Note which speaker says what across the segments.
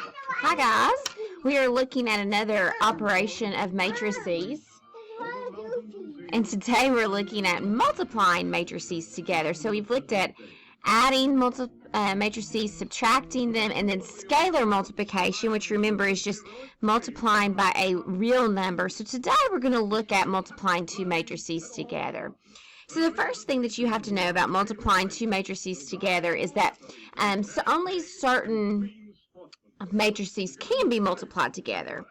Speaker 1: Hi guys, we are looking at another operation of matrices, and today we're looking at multiplying matrices together. So we've looked at adding matrices, subtracting them, and then scalar multiplication, which remember is just multiplying by a real number. So today we're going to look at multiplying two matrices together. So the first thing that you have to know about multiplying two matrices together is that so only certain matrices can be multiplied together.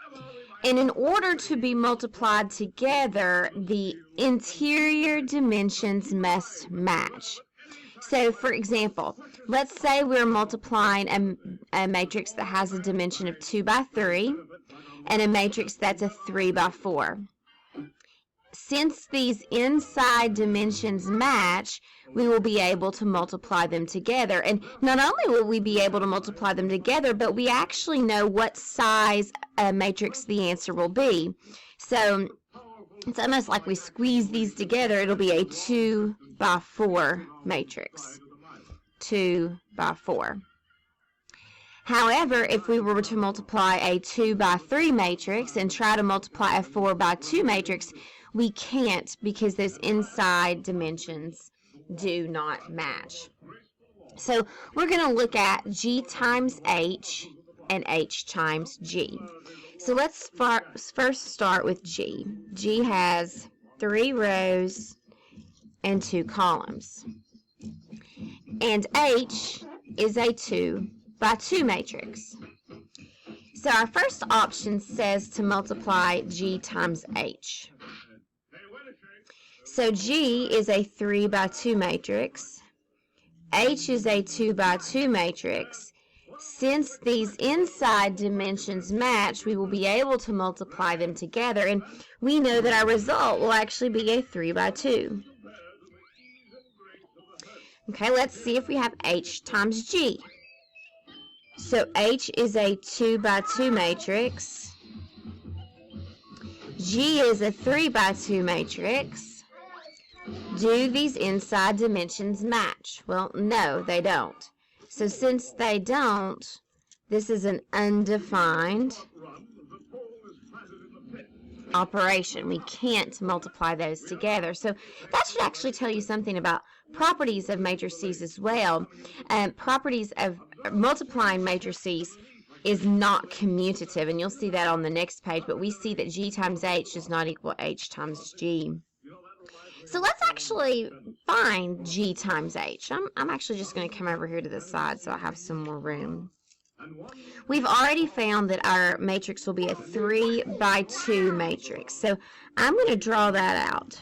Speaker 1: And in order to be multiplied together, the interior dimensions must match. So, for example, let's say we're multiplying a matrix that has a dimension of 2 by 3 and a matrix that's a 3 by 4. Since these inside dimensions match, we will be able to multiply them together. And not only will we be able to multiply them together, but we actually know what size matrix the answer will be. So it's almost like we squeeze these together. It'll be a 2 by 4 matrix. 2 by 4. However, if we were to multiply a 2 by 3 matrix and try to multiply a 4 by 2 matrix, we can't because those inside dimensions do not match. So we're going to look at G times H and H times G. So let's first start with G. G has 3 rows and 2 columns. And H is a 2 by 2 matrix. So our first option says to multiply G times H. So G is a 3 by 2 matrix. H is a 2 by 2 matrix. Since these inside dimensions match, we will be able to multiply them together, and we know that our result will actually be a 3 by 2. Okay, let's see if we have H times G. So H is a 2 by 2 matrix. G is a 3 by 2 matrix. Do these inside dimensions match? Well, no, they don't. So since they don't, this is an undefined operation. We can't multiply those together. So that should actually tell you something about properties of matrices as well. Properties of multiplying matrices is not commutative, and you'll see that on the next page, but we see that G times H does not equal H times G. So let's actually find G times H. I'm actually just going to come over here to the side so I have some more room. We've already found that our matrix will be a 3 by 2 matrix. So I'm going to draw that out.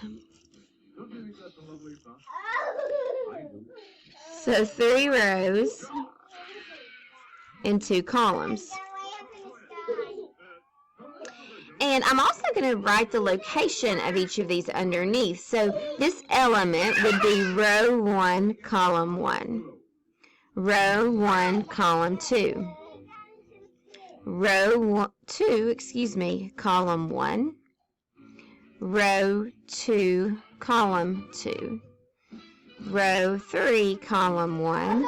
Speaker 1: So 3 rows and 2 columns. And I'm also going to write the location of each of these underneath. So this element would be row 1, column 1. Row 1, column 2. Row 2, column 1. Row 2, column 2. Row 3, column 1.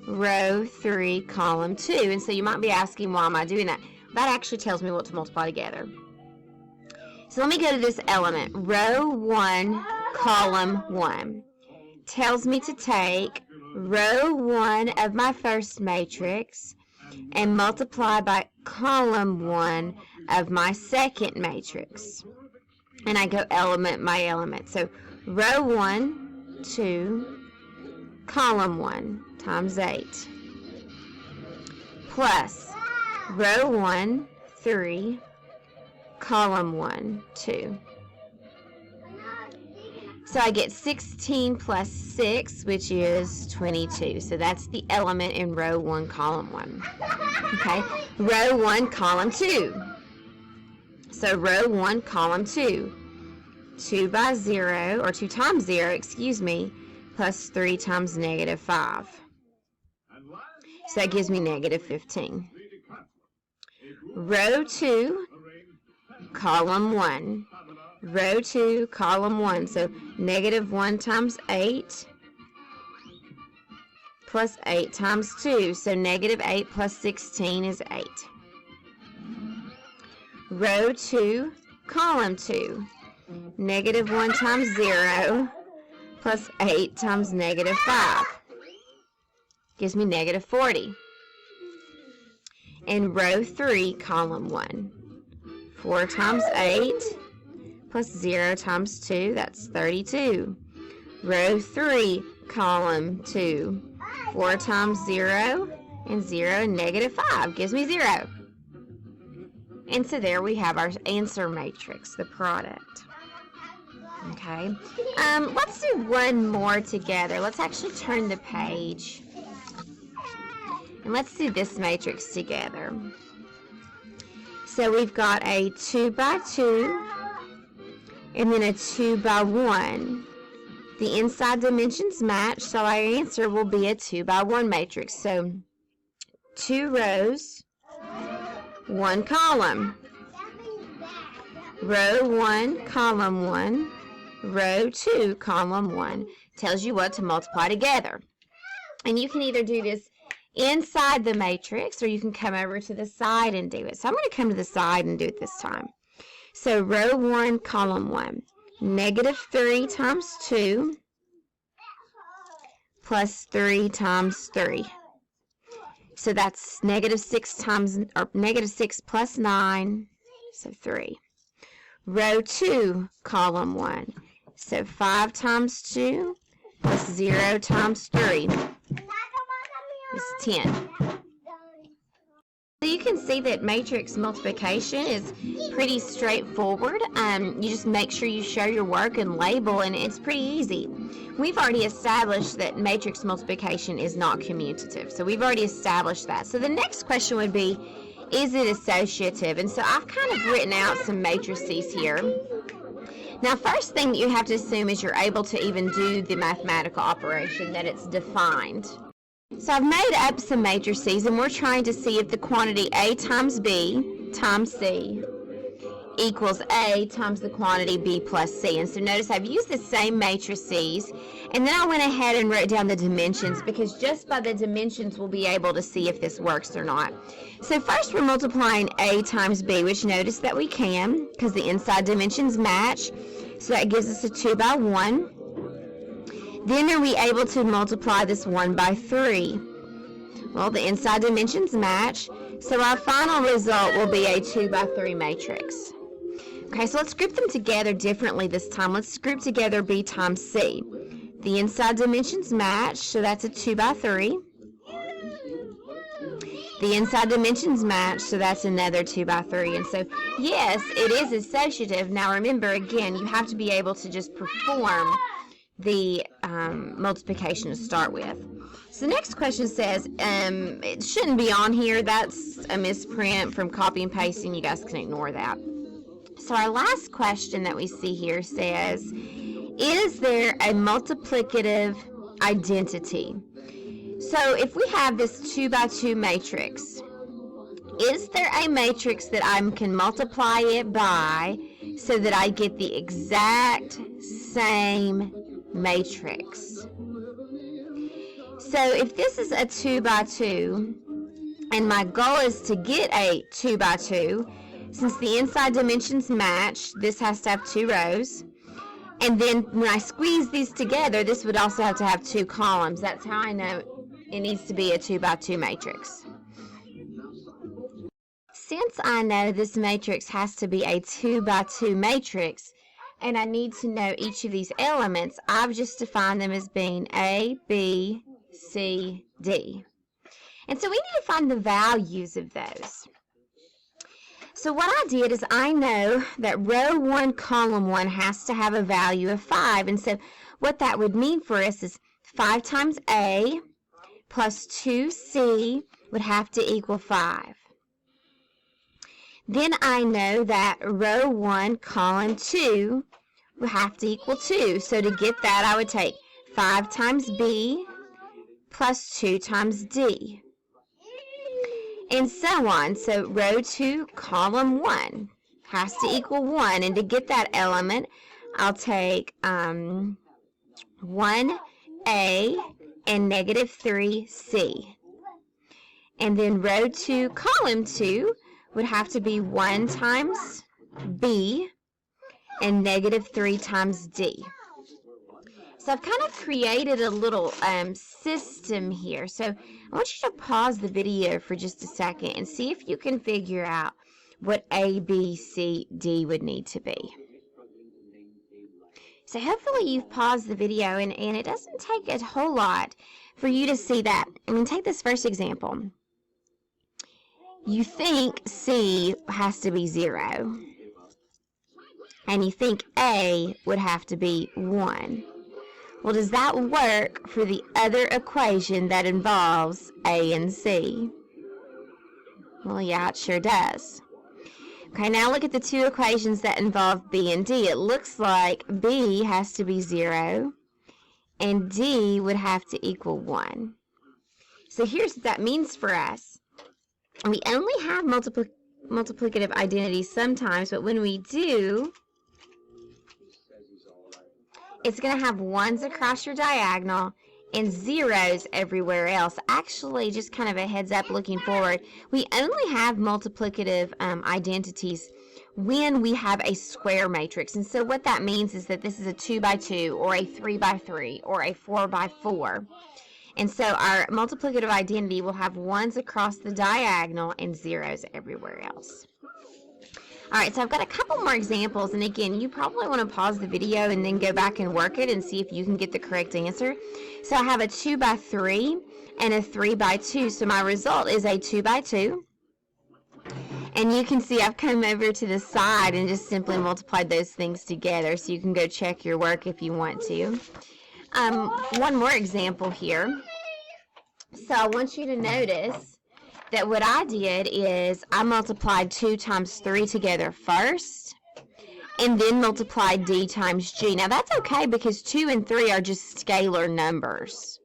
Speaker 1: Row 3, column 2. And so you might be asking, why am I doing that? That actually tells me what to multiply together. So let me go to this element. Row 1, column 1. Tells me to take row 1 of my first matrix and multiply by column 1 of my second matrix. And I go element by element. So row 1, 2, column 1 times 8. Plus row 1, 3, column 1, 2. So I get 16 plus 6, which is 22. So that's the element in row 1, column 1. Okay, row 1, column 2. So row 1, column 2. 2 by 0, or 2 times 0, plus 3 times negative 5. So that gives me negative 15. Row 2, column 1. Row 2, column 1. So negative 1 times 8 plus 8 times 2. So negative 8 plus 16 is 8. Row 2, column 2. Negative 1 times 0 plus 8 times negative 5 gives me negative 40. In row 3, column 1. 4 times 8 plus 0 times 2, that's 32. Row 3, column 2. 4 times 0 and 0 and negative 5 gives me 0. And so there we have our answer matrix, the product. Okay, let's do one more together. Let's actually turn the page. And let's do this matrix together. So we've got a 2 by 2 and then a 2 by 1. The inside dimensions match, so our answer will be a 2 by 1 matrix. So 2 rows, 1 column. Row 1, column 1. Row 2, column 1. Tells you what to multiply together. And you can either do this inside the matrix or you can come over to the side and do it. So I'm going to come to the side and do it this time. So row 1, column 1. Negative 3 times 2 plus 3 times 3. So that's negative 6 plus 9, so 3. Row 2, column 1. So 5 times 2 plus 0 times 3 is 10. So you can see that matrix multiplication is pretty straightforward. You just make sure you show your work and label, and it's pretty easy. We've already established that matrix multiplication is not commutative. So we've already established that. So the next question would be, is it associative? And so I've kind of written out some matrices here. Now, first thing that you have to assume is you're able to even do the mathematical operation, that it's defined. So I've made up some matrices, and we're trying to see if the quantity A times B times C equals A times the quantity B plus C. And so notice I've used the same matrices, and then I went ahead and wrote down the dimensions, because just by the dimensions we'll be able to see if this works or not. So first we're multiplying A times B, which notice that we can, because the inside dimensions match. So that gives us a 2 by 1. Then are we able to multiply this 1 by 3? Well, the inside dimensions match, so our final result will be a 2 by 3 matrix. Okay, so let's group them together differently this time. Let's group together B times C. The inside dimensions match, so that's a 2 by 3. The inside dimensions match, so that's another 2 by 3. And so, yes, it is associative. Now remember, again, you have to be able to just perform the multiplication to start with. So the next question says, it shouldn't be on here. That's a misprint from copy and pasting. You guys can ignore that. So our last question that we see here says, is there a multiplicative identity? So if we have this 2 by 2 matrix, is there a matrix that I can multiply it by so that I get the exact same matrix? So if this is a 2 by 2, and my goal is to get a 2 by 2, since the inside dimensions match, this has to have 2 rows. And then when I squeeze these together, this would also have to have 2 columns. That's how I know it needs to be a 2 by 2 matrix. Since I know this matrix has to be a 2 by 2 matrix, and I need to know each of these elements, I've just defined them as being A, B, C, D. And so we need to find the values of those. So what I did is I know that row 1, column 1 has to have a value of 5. And so what that would mean for us is 5 times A plus 2C would have to equal 5. Then I know that row 1, column 2 would have to equal 2. So to get that, I would take 5 times B plus 2 times D. And so on. So row 2, column 1 has to equal 1. And to get that element, I'll take 1A and negative 3c. And then row 2, column 2 would have to be 1 times b and negative 3 times d. So I've kind of created a little system here. So I want you to pause the video for just a second and see if you can figure out what A, B, C, D would need to be. So hopefully you've paused the video, and it doesn't take a whole lot for you to see that. I mean, take this first example. You think C has to be 0, and you think A would have to be 1. Well, does that work for the other equation that involves A and C? Well, yeah, it sure does. Okay, now look at the two equations that involve B and D. It looks like B has to be 0, and D would have to equal 1. So here's what that means for us. We only have multiplicative identities sometimes, but when we do, it's going to have 1s across your diagonal and 0s everywhere else. Actually, just kind of a heads up looking forward, we only have multiplicative identities when we have a square matrix. And so what that means is that this is a 2 by 2 or a 3 by 3 or a 4 by 4. And so our multiplicative identity will have 1s across the diagonal and 0s everywhere else. All right, so I've got a couple more examples, and again, you probably want to pause the video and then go back and work it and see if you can get the correct answer. So I have a 2 by 3 and a 3 by 2, so my result is a 2 by 2. And you can see I've come over to the side and just simply multiplied those things together, so you can go check your work if you want to. One more example here. So I want you to notice that what I did is I multiplied 2 times 3 together first, and then multiplied D times G. Now that's okay because 2 and 3 are just scalar numbers.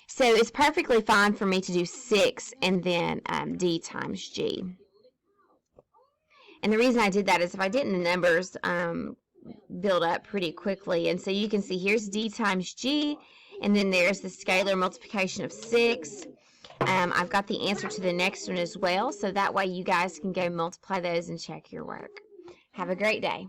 Speaker 1: So it's perfectly fine for me to do 6 and then D times G. And the reason I did that is if I didn't, the numbers build up pretty quickly. And so you can see here's D times G, and then there's the scalar multiplication of 6. I've got the answer to the next one as well, so that way you guys can go multiply those and check your work. Have a great day.